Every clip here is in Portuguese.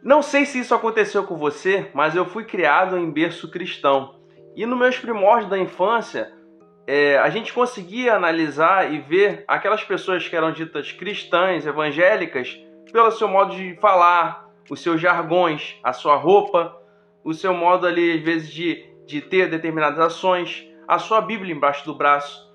Não sei se isso aconteceu com você, mas eu fui criado em berço cristão. E nos meus primórdios da infância, a gente conseguia analisar e ver aquelas pessoas que eram ditas cristãs, evangélicas, pelo seu modo de falar, os seus jargões, a sua roupa, o seu modo ali, às vezes, de ter determinadas ações, a sua Bíblia embaixo do braço.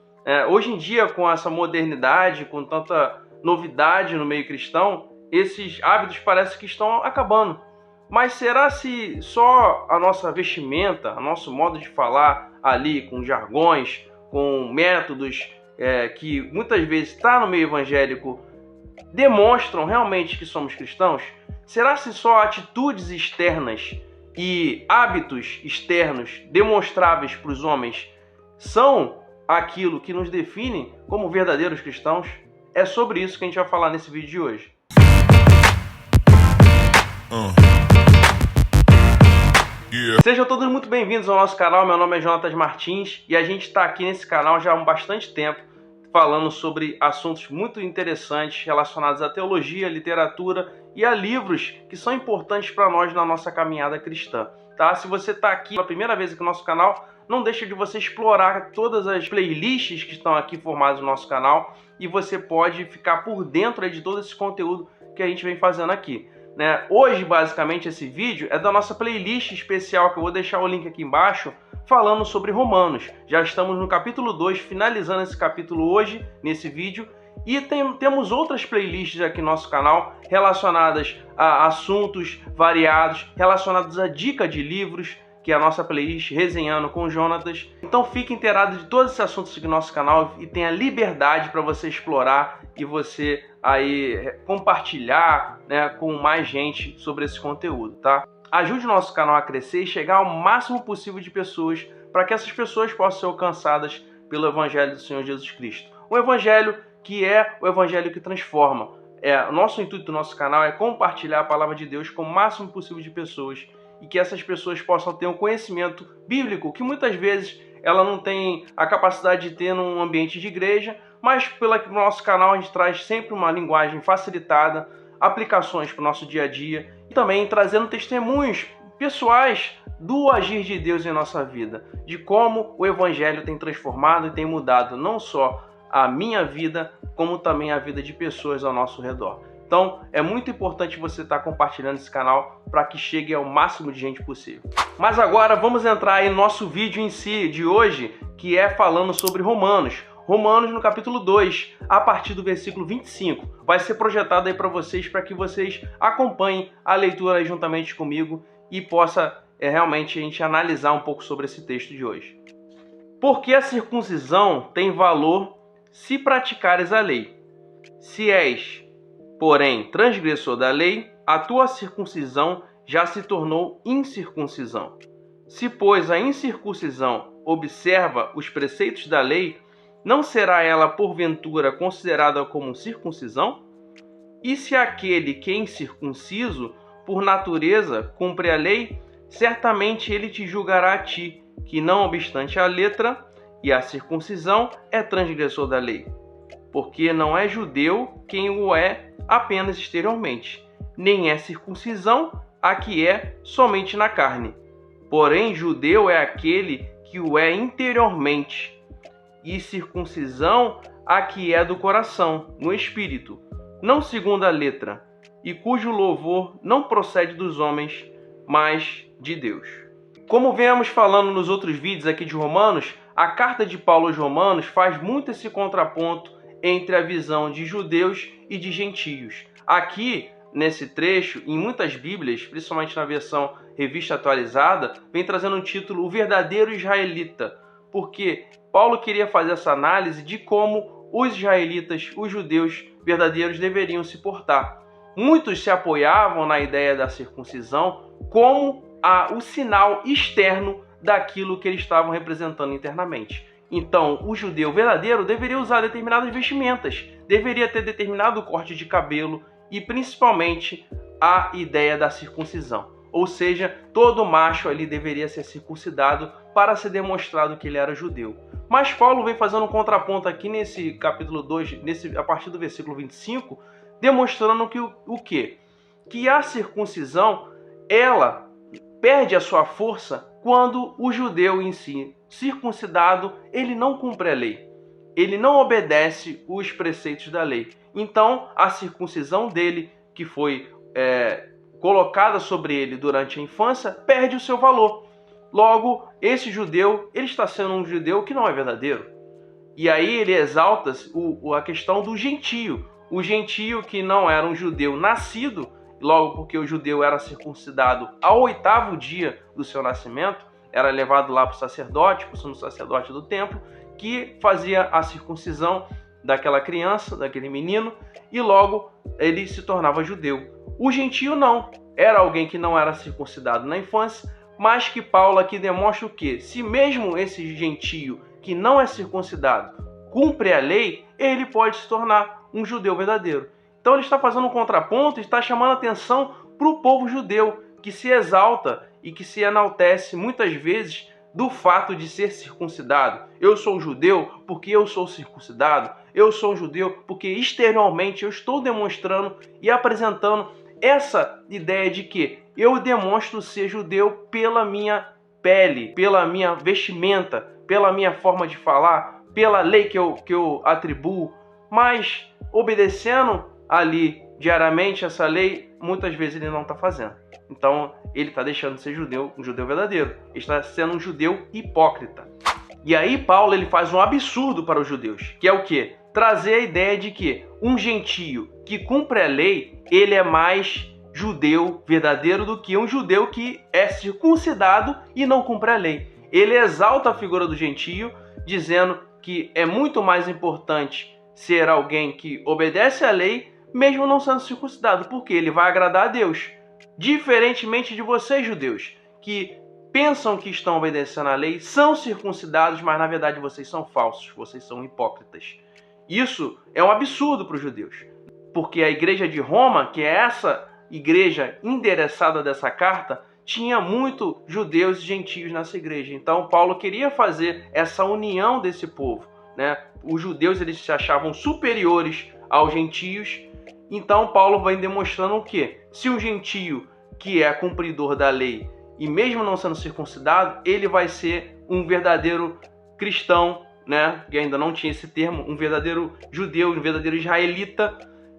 Hoje em dia, com essa modernidade, com tanta novidade no meio cristão, esses hábitos parece que estão acabando. Mas será se só a nossa vestimenta, o nosso modo de falar ali, com jargões, com métodos que muitas vezes está no meio evangélico, demonstram realmente que somos cristãos? Será se só atitudes externas e hábitos externos demonstráveis para os homens são aquilo que nos define como verdadeiros cristãos? É sobre isso que a gente vai falar nesse vídeo de hoje. Sejam todos muito bem-vindos ao nosso canal. Meu nome é Jonatas Martins e a gente está aqui nesse canal já há bastante tempo falando sobre assuntos muito interessantes relacionados à teologia, literatura e a livros que são importantes para nós na nossa caminhada cristã. Tá? Se você está aqui pela primeira vez aqui no nosso canal, não deixe de você explorar todas as playlists que estão aqui formadas no nosso canal e você pode ficar por dentro de todo esse conteúdo que a gente vem fazendo aqui. Hoje, basicamente, esse vídeo é da nossa playlist especial, que eu vou deixar o link aqui embaixo, falando sobre Romanos. Já estamos no capítulo 2, finalizando esse capítulo hoje, nesse vídeo, e temos outras playlists aqui no nosso canal relacionadas a assuntos variados, relacionados a dica de livros, que é a nossa playlist Resenhando com Jonatas. Então fique inteirado de todos esses assuntos aqui no nosso canal e tenha liberdade para você explorar e você aí compartilhar, com mais gente sobre esse conteúdo, tá? Ajude o nosso canal a crescer e chegar ao máximo possível de pessoas para que essas pessoas possam ser alcançadas pelo Evangelho do Senhor Jesus Cristo. O Evangelho que é o Evangelho que transforma. O nosso intuito do nosso canal é compartilhar a palavra de Deus com o máximo possível de pessoas e que essas pessoas possam ter um conhecimento bíblico que muitas vezes ela não tem a capacidade de ter num ambiente de igreja, mas pelo nosso canal a gente traz sempre uma linguagem facilitada, aplicações para o nosso dia a dia e também trazendo testemunhos pessoais do agir de Deus em nossa vida, de como o Evangelho tem transformado e tem mudado não só a minha vida, como também a vida de pessoas ao nosso redor. Então, é muito importante você estar compartilhando esse canal para que chegue ao máximo de gente possível. Mas agora vamos entrar aí no nosso vídeo em si de hoje, que é falando sobre Romanos. Romanos no capítulo 2, a partir do versículo 25. Vai ser projetado aí para que vocês acompanhem a leitura aí juntamente comigo e possa realmente a gente analisar um pouco sobre esse texto de hoje. Porque a circuncisão tem valor se praticares a lei. Se és, porém, transgressor da lei, a tua circuncisão já se tornou incircuncisão. Se, pois, a incircuncisão observa os preceitos da lei, não será ela, porventura, considerada como circuncisão? E se aquele que é incircunciso, por natureza, cumpre a lei, certamente ele te julgará a ti, que não obstante a letra e a circuncisão é transgressor da lei. Porque não é judeu quem o é apenas exteriormente, nem é circuncisão a que é somente na carne. Porém, judeu é aquele que o é interiormente, e circuncisão a que é do coração, no espírito, não segundo a letra, e cujo louvor não procede dos homens, mas de Deus. Como viemos falando nos outros vídeos aqui de Romanos, a carta de Paulo aos Romanos faz muito esse contraponto entre a visão de judeus e de gentios. Aqui, nesse trecho, em muitas bíblias, principalmente na versão revista atualizada, vem trazendo um título, O Verdadeiro Israelita, porque Paulo queria fazer essa análise de como os israelitas, os judeus verdadeiros, deveriam se portar. Muitos se apoiavam na ideia da circuncisão como o sinal externo daquilo que eles estavam representando internamente. Então, o judeu verdadeiro deveria usar determinadas vestimentas, deveria ter determinado corte de cabelo e, principalmente, a ideia da circuncisão. Ou seja, todo macho ali deveria ser circuncidado para ser demonstrado que ele era judeu. Mas Paulo vem fazendo um contraponto aqui nesse capítulo 2, a partir do versículo 25, demonstrando que o quê? que a circuncisão, ela perde a sua força quando o judeu em si, circuncidado, ele não cumpre a lei. Ele não obedece os preceitos da lei. Então, a circuncisão dele, que foi colocada sobre ele durante a infância, perde o seu valor. Logo, esse judeu, ele está sendo um judeu que não é verdadeiro. E aí ele exalta a questão do gentio. O gentio que não era um judeu nascido, logo porque o judeu era circuncidado ao 8º dia do seu nascimento, era levado lá para o sacerdote, para o sumo sacerdote do templo, que fazia a circuncisão daquela criança, daquele menino, e logo ele se tornava judeu. O gentio não, era alguém que não era circuncidado na infância, mas que Paulo aqui demonstra o quê? Se mesmo esse gentio que não é circuncidado cumpre a lei, ele pode se tornar um judeu verdadeiro. Então ele está fazendo um contraponto e está chamando a atenção para o povo judeu, que se exalta e que se enaltece muitas vezes do fato de ser circuncidado. Eu sou judeu porque eu sou circuncidado. Eu sou judeu porque exteriormente eu estou demonstrando e apresentando essa ideia de que eu demonstro ser judeu pela minha pele, pela minha vestimenta, pela minha forma de falar, pela lei que eu atribuo, mas obedecendo ali diariamente essa lei, muitas vezes ele não está fazendo. Então ele está deixando de ser judeu, um judeu verdadeiro. Ele está sendo um judeu hipócrita. E aí Paulo ele faz um absurdo para os judeus, que é o quê? Trazer a ideia de que um gentio que cumpre a lei, ele é mais judeu verdadeiro do que um judeu que é circuncidado e não cumpre a lei. Ele exalta a figura do gentio, dizendo que é muito mais importante ser alguém que obedece à lei, mesmo não sendo circuncidado, porque ele vai agradar a Deus. Diferentemente de vocês, judeus, que pensam que estão obedecendo à lei, são circuncidados, mas na verdade vocês são falsos, vocês são hipócritas. Isso é um absurdo para os judeus, porque a igreja de Roma, que é essa igreja endereçada dessa carta, tinha muito judeus e gentios nessa igreja. Então Paulo queria fazer essa união desse povo, né? Os judeus eles se achavam superiores aos gentios. Então Paulo vem demonstrando o quê? Se um gentio que é cumpridor da lei e mesmo não sendo circuncidado, ele vai ser um verdadeiro cristão, né? Que ainda não tinha esse termo, um verdadeiro judeu, um verdadeiro israelita,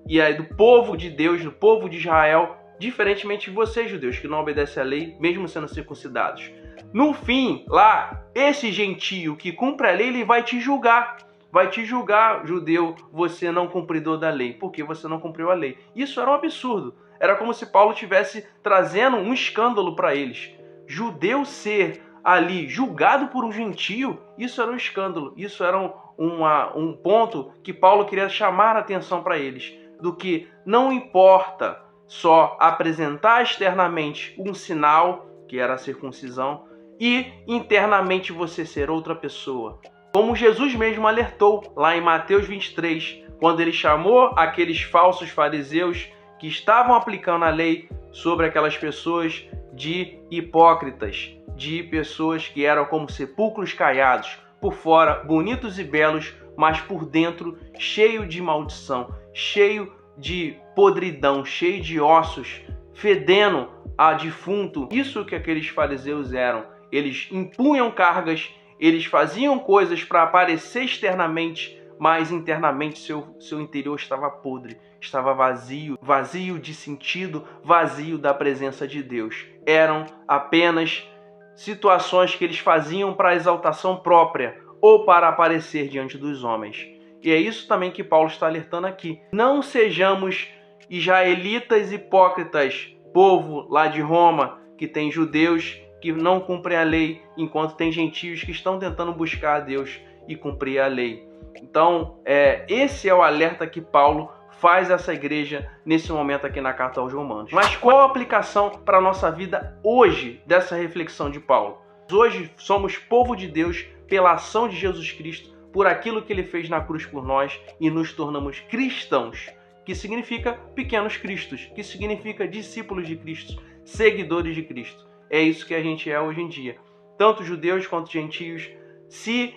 e aí do povo de Deus, do povo de Israel, diferentemente de vocês, judeus, que não obedecem à lei, mesmo sendo circuncidados. No fim, lá, esse gentio que cumpre a lei, ele vai te julgar. Vai te julgar, judeu, você não cumpridor da lei, porque você não cumpriu a lei. Isso era um absurdo. Era como se Paulo estivesse trazendo um escândalo para eles. Judeu ser ali julgado por um gentio, isso era um escândalo. Isso era um ponto que Paulo queria chamar a atenção para eles. Do que não importa só apresentar externamente um sinal, que era a circuncisão, e internamente você ser outra pessoa. Como Jesus mesmo alertou lá em Mateus 23, quando ele chamou aqueles falsos fariseus que estavam aplicando a lei sobre aquelas pessoas de hipócritas, de pessoas que eram como sepulcros caiados, por fora bonitos e belos, mas por dentro cheio de maldição, cheio de podridão, cheio de ossos, fedendo a defunto. Isso que aqueles fariseus eram. Eles impunham cargas, eles faziam coisas para aparecer externamente, mas internamente seu interior estava podre, estava vazio, vazio de sentido, vazio da presença de Deus. Eram apenas situações que eles faziam para exaltação própria ou para aparecer diante dos homens. E é isso também que Paulo está alertando aqui. Não sejamos israelitas hipócritas, povo lá de Roma, que tem judeus que não cumprem a lei, enquanto tem gentios que estão tentando buscar a Deus e cumprir a lei. Então, esse é o alerta que Paulo faz a essa igreja nesse momento aqui na carta aos Romanos. Mas qual a aplicação para a nossa vida hoje dessa reflexão de Paulo? Hoje somos povo de Deus pela ação de Jesus Cristo, por aquilo que ele fez na cruz por nós, e nos tornamos cristãos, que significa pequenos cristos, que significa discípulos de Cristo, seguidores de Cristo. É isso que a gente é hoje em dia. Tanto judeus quanto gentios se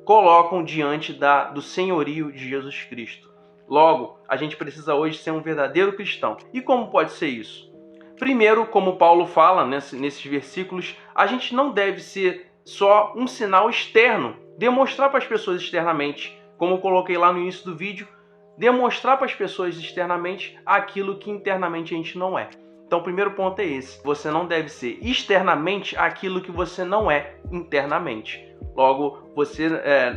colocam diante do senhorio de Jesus Cristo. Logo, a gente precisa hoje ser um verdadeiro cristão. E como pode ser isso? Primeiro, como Paulo fala nesses versículos, a gente não deve ser só um sinal externo, demonstrar para as pessoas externamente, como eu coloquei lá no início do vídeo, demonstrar para as pessoas externamente aquilo que internamente a gente não é. Então o primeiro ponto é esse, você não deve ser externamente aquilo que você não é internamente. Logo, você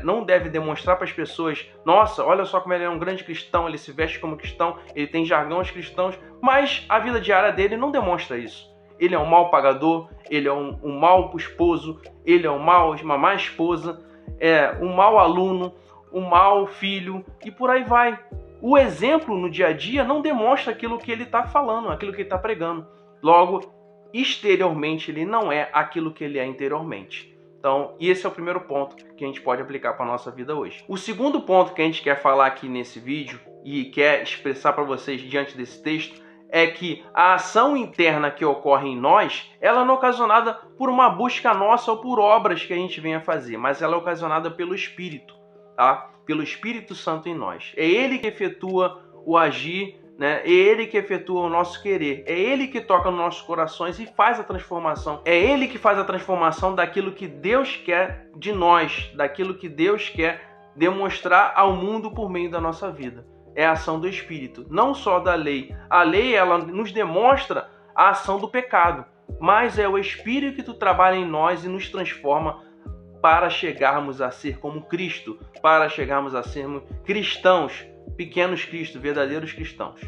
não deve demonstrar para as pessoas, nossa, olha só como ele é um grande cristão, ele se veste como cristão, ele tem jargões cristãos, mas a vida diária dele não demonstra isso. Ele é um mau pagador, ele é um mau esposo, ele é uma má esposa, um mau aluno, um mau filho e por aí vai. O exemplo no dia a dia não demonstra aquilo que ele está falando, aquilo que ele está pregando. Logo, exteriormente ele não é aquilo que ele é interiormente. Então, esse é o primeiro ponto que a gente pode aplicar para a nossa vida hoje. O segundo ponto que a gente quer falar aqui nesse vídeo e quer expressar para vocês diante desse texto é que a ação interna que ocorre em nós, ela não é ocasionada por uma busca nossa ou por obras que a gente venha fazer, mas ela é ocasionada pelo Espírito, tá? Pelo Espírito Santo em nós. É Ele que efetua o agir, né? É Ele que efetua o nosso querer. É Ele que toca nos nossos corações e faz a transformação. É Ele que faz a transformação daquilo que Deus quer de nós, daquilo que Deus quer demonstrar ao mundo por meio da nossa vida. É a ação do Espírito, não só da lei. A lei, ela nos demonstra a ação do pecado, mas é o Espírito que trabalha em nós e nos transforma para chegarmos a ser como Cristo, para chegarmos a sermos cristãos, pequenos cristos, verdadeiros cristãos.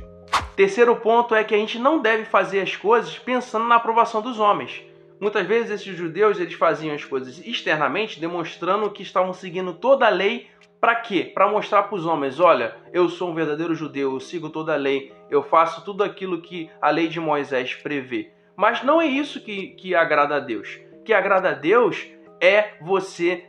Terceiro ponto é que a gente não deve fazer as coisas pensando na aprovação dos homens. Muitas vezes esses judeus eles faziam as coisas externamente, demonstrando que estavam seguindo toda a lei. Para quê? Para mostrar para os homens, olha, eu sou um verdadeiro judeu, eu sigo toda a lei, eu faço tudo aquilo que a lei de Moisés prevê. Mas não é isso que agrada a Deus. O que agrada a Deus é você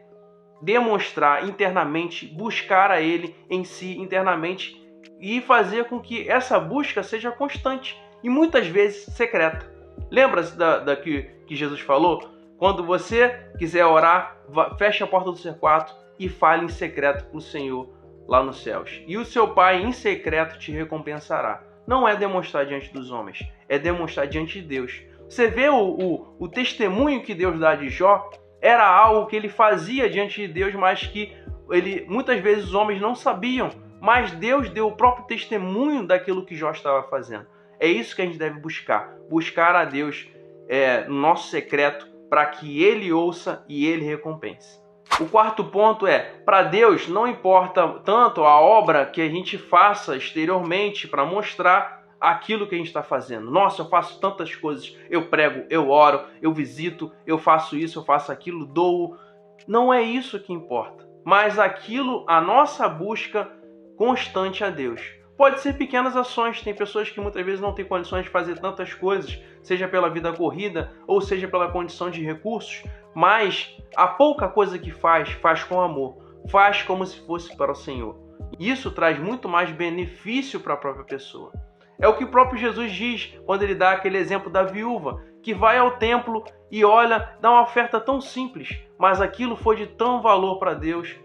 demonstrar internamente, buscar a Ele em si internamente e fazer com que essa busca seja constante e muitas vezes secreta. Lembra-se da que Jesus falou? Quando você quiser orar, feche a porta do seu quarto e fale em secreto para o Senhor lá nos céus. E o seu Pai em secreto te recompensará. Não é demonstrar diante dos homens, é demonstrar diante de Deus. Você vê o testemunho que Deus dá de Jó, era algo que ele fazia diante de Deus, mas que muitas vezes os homens não sabiam. Mas Deus deu o próprio testemunho daquilo que Jó estava fazendo. É isso que a gente deve buscar. Buscar a Deus no nosso secreto para que Ele ouça e Ele recompense. O quarto ponto é, para Deus não importa tanto a obra que a gente faça exteriormente para mostrar aquilo que a gente está fazendo. Nossa, eu faço tantas coisas, eu prego, eu oro, eu visito, eu faço isso, eu faço aquilo, dou. Não é isso que importa, mas aquilo, a nossa busca constante a Deus. Pode ser pequenas ações, tem pessoas que muitas vezes não têm condições de fazer tantas coisas, seja pela vida corrida ou seja pela condição de recursos, mas a pouca coisa que faz com amor, faz como se fosse para o Senhor. Isso traz muito mais benefício para a própria pessoa. É o que o próprio Jesus diz quando ele dá aquele exemplo da viúva, que vai ao templo e olha, dá uma oferta tão simples, mas aquilo foi de tão valor para Deus,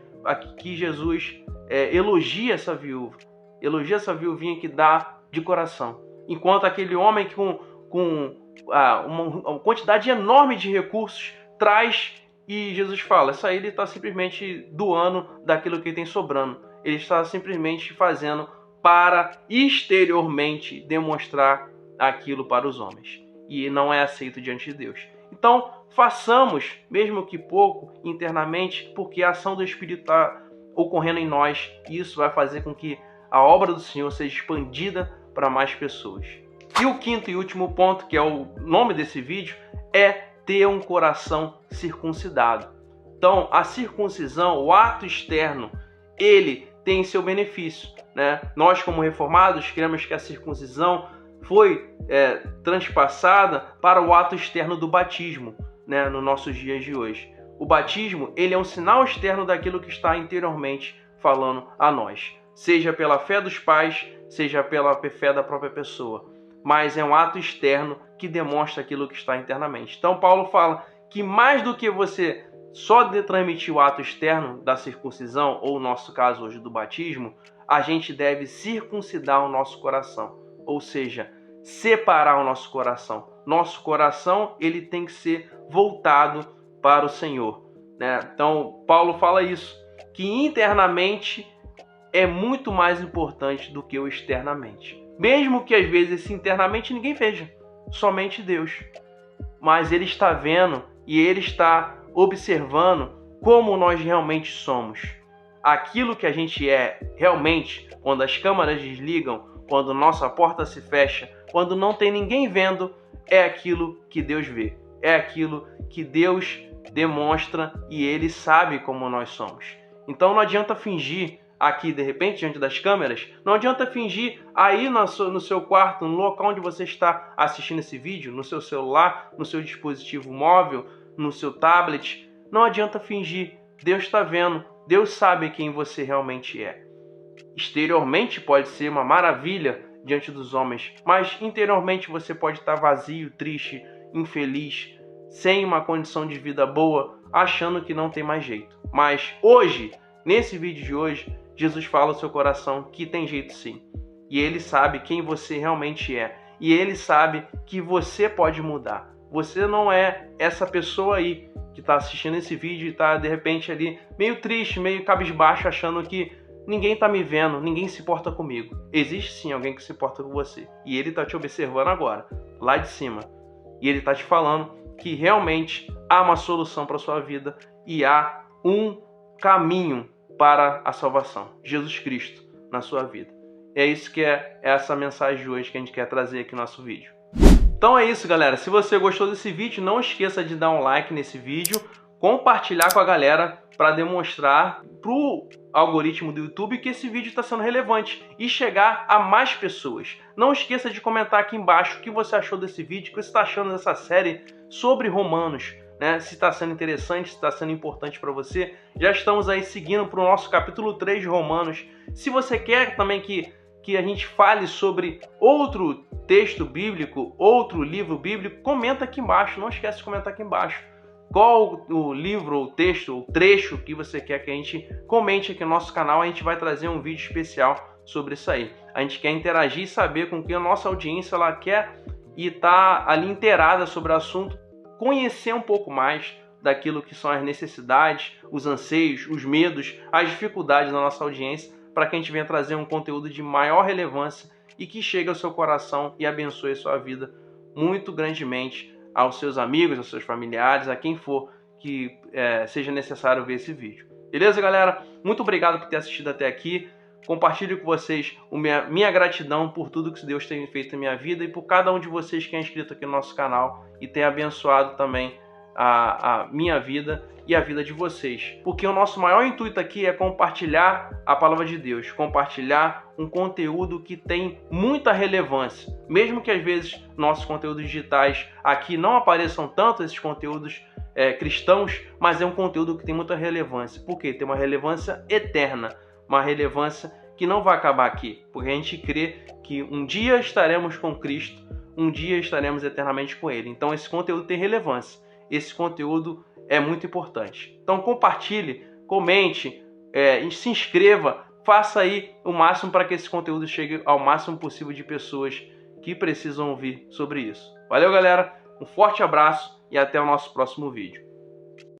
que Jesus elogia essa viúva. Elogia essa viuvinha que dá de coração. Enquanto aquele homem com uma quantidade enorme de recursos traz e Jesus fala, isso aí ele está simplesmente doando daquilo que ele tem sobrando. Ele está simplesmente fazendo para exteriormente demonstrar aquilo para os homens. E não é aceito diante de Deus. Então, façamos, mesmo que pouco, internamente, porque a ação do Espírito está ocorrendo em nós. E isso vai fazer com que a obra do Senhor seja expandida para mais pessoas. E o quinto e último ponto, que é o nome desse vídeo, é ter um coração circuncidado. Então, a circuncisão, o ato externo, ele tem seu benefício, né? Nós, como reformados, cremos que a circuncisão foi transpassada para o ato externo do batismo, né? Nos nossos dias de hoje. O batismo, ele é um sinal externo daquilo que está interiormente falando a nós. Seja pela fé dos pais, seja pela fé da própria pessoa. Mas é um ato externo que demonstra aquilo que está internamente. Então Paulo fala que mais do que você só de transmitir o ato externo da circuncisão, ou no nosso caso hoje do batismo, a gente deve circuncidar o nosso coração, ou seja, separar o nosso coração. Nosso coração ele tem que ser voltado para o Senhor, né? Então Paulo fala isso, que internamente é muito mais importante do que o externamente. Mesmo que às vezes esse internamente ninguém veja, somente Deus. Mas Ele está vendo e Ele está observando como nós realmente somos. Aquilo que a gente é realmente, quando as câmeras desligam, quando nossa porta se fecha, quando não tem ninguém vendo, é aquilo que Deus vê. É aquilo que Deus demonstra e Ele sabe como nós somos. Então não adianta fingir aqui, de repente, diante das câmeras, não adianta fingir aí no seu quarto, no local onde você está assistindo esse vídeo, no seu celular, no seu dispositivo móvel, no seu tablet. Não adianta fingir. Deus está vendo. Deus sabe quem você realmente é. Exteriormente pode ser uma maravilha diante dos homens, mas interiormente você pode estar vazio, triste, infeliz, sem uma condição de vida boa, achando que não tem mais jeito. Mas hoje, nesse vídeo de hoje, Jesus fala ao seu coração que tem jeito sim. E Ele sabe quem você realmente é. E Ele sabe que você pode mudar. Você não é essa pessoa aí que está assistindo esse vídeo e está de repente ali meio triste, meio cabisbaixo, achando que ninguém está me vendo, ninguém se importa comigo. Existe sim alguém que se importa com você. E Ele está te observando agora, lá de cima. E Ele está te falando que realmente há uma solução para a sua vida e há um caminho para a salvação. Jesus Cristo na sua vida. É isso que é essa mensagem de hoje que a gente quer trazer aqui no nosso vídeo. Então é isso, galera. Se você gostou desse vídeo, não esqueça de dar um like nesse vídeo, compartilhar com a galera para demonstrar para o algoritmo do YouTube que esse vídeo está sendo relevante e chegar a mais pessoas. Não esqueça de comentar aqui embaixo o que você achou desse vídeo, o que você está achando dessa série sobre Romanos, né? Se está sendo interessante, se está sendo importante para você. Já estamos aí seguindo para o nosso capítulo 3 de Romanos. Se você quer também que a gente fale sobre outro texto bíblico, outro livro bíblico, comenta aqui embaixo. Não esquece de comentar aqui embaixo qual o livro, o texto, o trecho que você quer que a gente comente aqui no nosso canal. A gente vai trazer um vídeo especial sobre isso aí. A gente quer interagir e saber com que a nossa audiência ela quer e está ali inteirada sobre o assunto, conhecer um pouco mais daquilo que são as necessidades, os anseios, os medos, as dificuldades da nossa audiência, para que a gente venha trazer um conteúdo de maior relevância e que chegue ao seu coração e abençoe a sua vida muito grandemente, aos seus amigos, aos seus familiares, a quem for que seja necessário ver esse vídeo. Beleza, galera? Muito obrigado por ter assistido até aqui. Compartilho com vocês minha gratidão por tudo que Deus tem feito na minha vida e por cada um de vocês que é inscrito aqui no nosso canal e tem abençoado também a minha vida e a vida de vocês. Porque o nosso maior intuito aqui é compartilhar a palavra de Deus, compartilhar um conteúdo que tem muita relevância. Mesmo que às vezes nossos conteúdos digitais aqui não apareçam tanto, esses conteúdos cristãos, mas é um conteúdo que tem muita relevância. Por quê? Tem uma relevância eterna, uma relevância que não vai acabar aqui. Porque a gente crê que um dia estaremos com Cristo, um dia estaremos eternamente com Ele. Então esse conteúdo tem relevância. Esse conteúdo é muito importante. Então compartilhe, comente, se inscreva, faça aí o máximo para que esse conteúdo chegue ao máximo possível de pessoas que precisam ouvir sobre isso. Valeu, galera, um forte abraço e até o nosso próximo vídeo.